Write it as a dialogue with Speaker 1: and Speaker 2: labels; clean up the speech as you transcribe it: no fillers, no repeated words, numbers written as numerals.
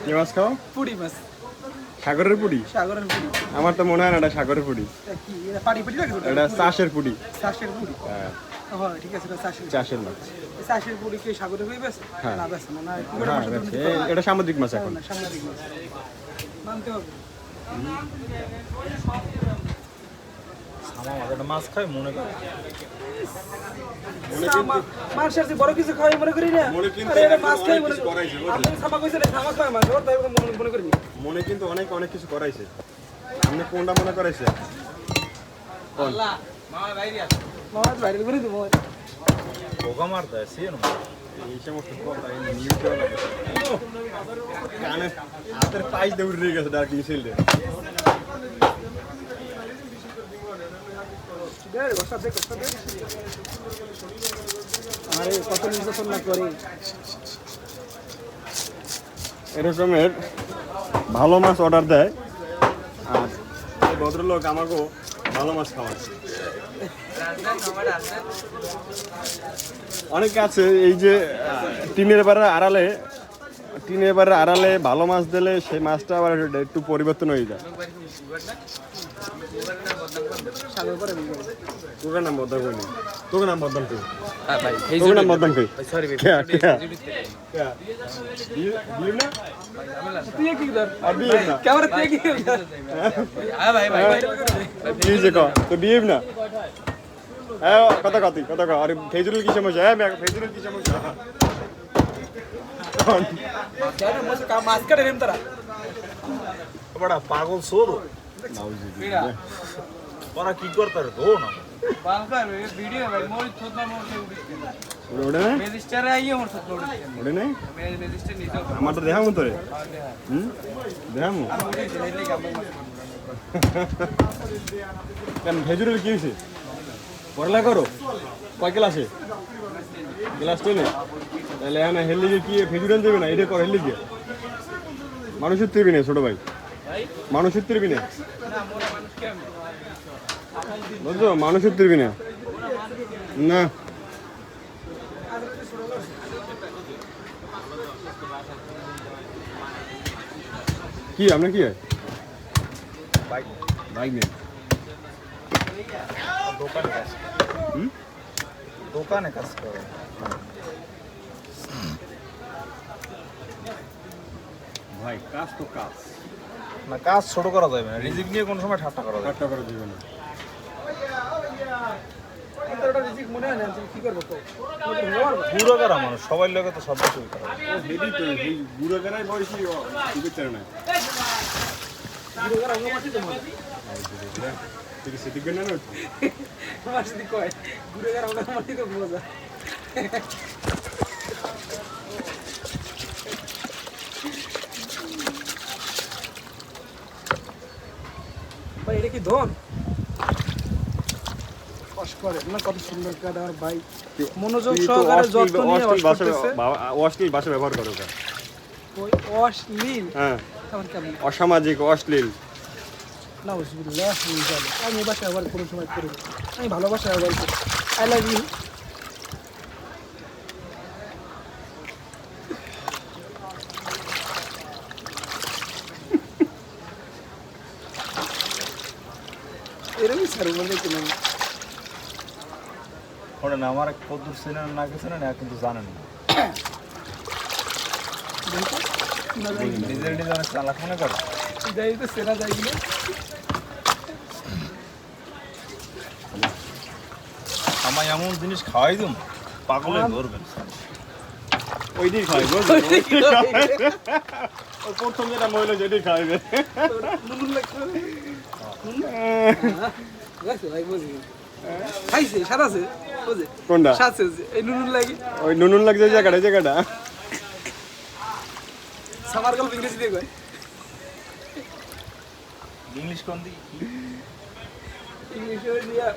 Speaker 1: কি মাছ খাও?
Speaker 2: পুরি মাছ।
Speaker 1: সাগরের পুরি?
Speaker 2: সাগরের পুরি।
Speaker 1: আমার তো মনে হয় না এটা সাগরের পুরি।
Speaker 2: কি এটা পাটি পুরি লাগে?
Speaker 1: এটা চাষের পুরি।
Speaker 2: চাষের পুরি।
Speaker 1: হ্যাঁ।
Speaker 2: হ্যাঁ ঠিক আছে, এটা চাষের।
Speaker 1: চাষের মাছ।
Speaker 2: চাষের পুরি কি সাগরে হয়ে বেশ?
Speaker 1: হ্যাঁ।
Speaker 2: না বেশ না, না
Speaker 1: এটা সামুদ্রিক মাছ এখন।
Speaker 2: সামুদ্রিক মাছ মানতে হবে।
Speaker 3: মাছ খাই মনে করে
Speaker 2: মানুষের যে বড় কিছু খাই মনে করি না, আরে এটা মাছ খাই মনে করি। আপনি সামা কইছেন সামা খাই মাছ, ওর তাই মনে করি
Speaker 1: মনে কিন্তু অনেক কিছু করাইছে। আপনি কোনটা মনে করাইছে?
Speaker 3: আল্লাহ মামা বাইরে আছে,
Speaker 2: মাছ বাইরে করে দিব।
Speaker 3: বোকা মারতে আছে না
Speaker 1: এই সমস্ত কথা এই নিউজে লাগে। কানে হাতের পাইস দিয়ে উড়ে গেছে ডাইরেক্ট নিচেলে।
Speaker 2: আরে কত নির্যাতন না করে।
Speaker 1: এরকমের ভালো মাছ অর্ডার দেয় আর এই ভদ্রলোক আমাকেও ভালো মাছ খাওয়াচ্ছে। অনেকে আছে এই যে টিনের আড়ালে ভালো মাছ দিলে সেই মাছটা আবার একটু পরিবর্তন হয়ে যায়। তোর নাম বদনাম করি, তোর নাম বদনাম করি, তোর নাম বদনাম করি। কথা আর ফেজুরুল কি সমস্যা? ফেজুরুল কি সমস্যা?
Speaker 2: মাছ কাটে তারা
Speaker 3: বড়া পাগল সোর ওরা কি করতে ধো না
Speaker 2: ভিডিও ভাই মোর থোদ না মোর
Speaker 1: ওটা না
Speaker 2: রেজিস্টারে আইয়ে মোর থোদ ওড়ে
Speaker 1: ওটা নাই
Speaker 2: রেজিস্টার নিতে
Speaker 1: আমার তো দেখামু তোরে। দেখামু কেন? ভেজুরের কি হয়েছে? পড়ালেখা করো? কয় ক্লাসে? ক্লাস 10-এ? তাহলে এখন হেলদিকে কি ভেজুরেন দেবে না? এটা কর হেলদিকে। মানুষ উত্তরবি না ছোট ভাই, মানুষ উত্তরবি না বুঝছো? মানুষ উত্তরবি না না। কি আপনার কি হয়? বাইক নেই।
Speaker 3: দোকানে কাজ দোকানে কাজ করে
Speaker 1: ভাই কাজ তো কাজ
Speaker 3: না, কাজ ছোট করা যাবে না। রিজিক নিয়ে কোনো সময় ঠাট্টা করা যাবে
Speaker 1: ঠাট্টা করে দিবে না।
Speaker 2: ওটা রিজিক মনে হয় না, কি করব তো
Speaker 3: বুড়ো কারা মানুষ সবাই লোকে তো সব কিছু করা
Speaker 1: হেডি তো এই বুড়ো গানাই বয়সী ঠিক আছে না
Speaker 2: ভিডিও করা অন্য মাটি তো মনে
Speaker 1: ঠিক আছে ঠিক না না
Speaker 2: মাছ দি কয় ভিডিও করা অন্য মাটি তো মজা। ভাই এটা কি ধন কষ্ট করে না? কত সুন্দর কাটা আর ভাই মনোযোগ সহকারে যত্ন নিয়ে
Speaker 1: অশ্লীল ভাষা ব্যবহার করো।
Speaker 2: ওই অশ্লীল
Speaker 1: হ্যাঁ
Speaker 2: আমার কেমন
Speaker 1: অসামাজিক অশ্লীল
Speaker 2: না বুঝবিল্লাহ আমি ভাষা ব্যবহার কোনো সময় করি, আমি ভালোবাসা ব্যবহার করি। I love you. এরকমই স্যার বলে কিনা
Speaker 3: ওটা না আমার কদ্দুর চেনেন না গেছে না কিন্তু জানেন না নিজের নিজে অনেক চালাক মনে করে
Speaker 2: যাই তো সেনা যাই না।
Speaker 3: আমার এমন জিনিস খাওয়াই দিম পাগলে ধরবেন।
Speaker 1: ওই দিন খাইব প্রথম যেটা মহিলা যেটি খাইবে
Speaker 2: নুন লাগছে ভাই বুঝি খাইছে সাদা আছে বুঝে
Speaker 1: কোনটা
Speaker 2: সাথে এই নুন লাগি
Speaker 1: ওই নুন লাগছে জায়গাটা
Speaker 2: সামার গল্প ইংরেজি দিয়ে কয়
Speaker 3: ইংলিশ কোন দিকে
Speaker 2: ইংলিশে দিয়া